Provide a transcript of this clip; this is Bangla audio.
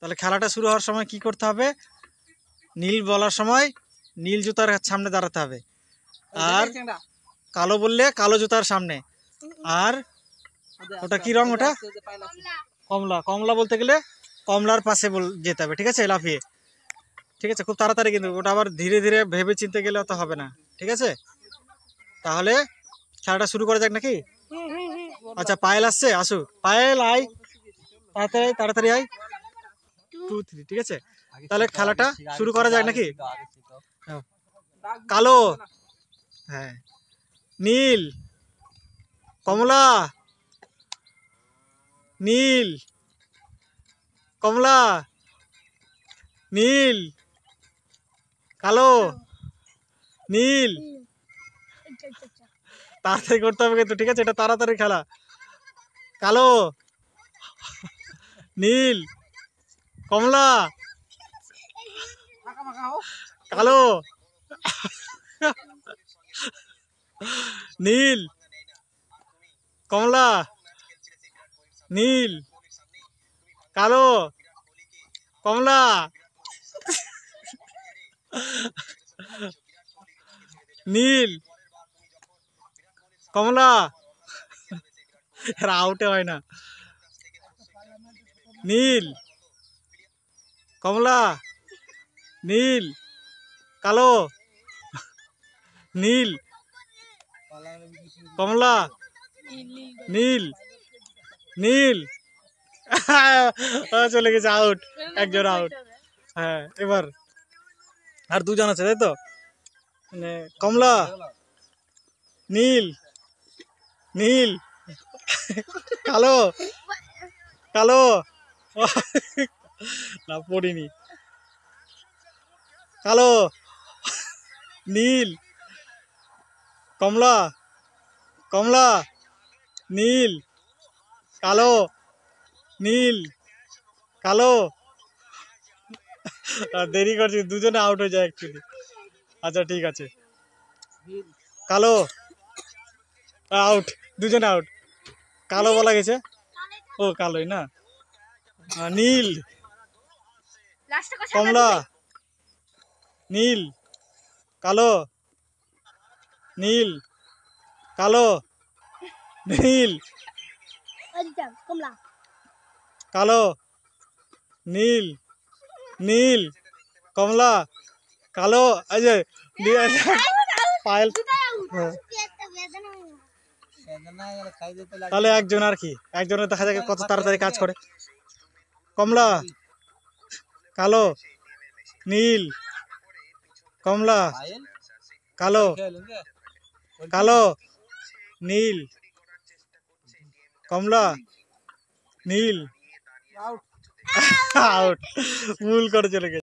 তাহলে খেলাটা শুরু হওয়ার সময় কি করতে হবে? নীল বলার সময় নীল জুতার সামনে দাঁড়াতে হবে, আর কালো বললে কালো জুতার সামনে। আর ওটা কি রং? ওটা কমলা। কমলা বলতে গেলে কমলার পাশে যেতে হবে, ঠিক আছে? লাফিয়ে, ঠিক আছে? খুব তাড়াতাড়ি, কিন্তু ওটা আবার ধীরে ধীরে ভেবে চিনতে গেলে অত হবে না, ঠিক আছে? তাহলে খেলাটা শুরু করা যাক নাকি? আচ্ছা, পায়েল আসছে, আসুক। পায়েল আয়, তাড়াতাড়ি তাড়াতাড়ি আয়। 2 3, ঠিক আছে? তাহলে খেলাটা শুরু করা যাক নাকি? কালো, হ্যাঁ, নীল, কমলা, নীল, কমলা, নীল, কালো, নীল। তাড়াতাড়ি করতে হবে কিন্তু, ঠিক আছে? এটা তাড়াতাড়ি খেলা। কালো, নীল, কমলা, কালো, নীল, কমলা, নীল, কালো, কমলা, নীল, কমলা। এরা আউটে হয় না। নীল, কমলা, নীল, কালো, নীল, কমলা, নীল, নীল। চলে গেছে, আউট, একজন আউট। হ্যাঁ, এবার আর দুজন আছে, তাই তো? মানে কমলা, নীল, নীল, কালো, কালো। না, পড়িনি। কালো, নীল, কমলা, কমলা, নীল, কালো, নীল, কালো। দেরি করছি, দুজনে আউট হয়ে যায় অ্যাকচুয়ালি। আচ্ছা, ঠিক আছে। কালো, আউট, দুজনে আউট। কালো বলা গেছে। ও, কালোই না। নীল, কমলা, নীল, কালো, নীল, কালো, নীল, কালো, নীল, নীল, কমলা, কালো। এই যে পায়েল। তাহলে একজন আর কি, একজনের দেখা যাক কত তাড়াতাড়ি কাজ করে। কমলা, কালো, নীল, কমলা, কালো, কালো, নীল, কমলা, নীল। আউট, ভুল করে চলে গেছে।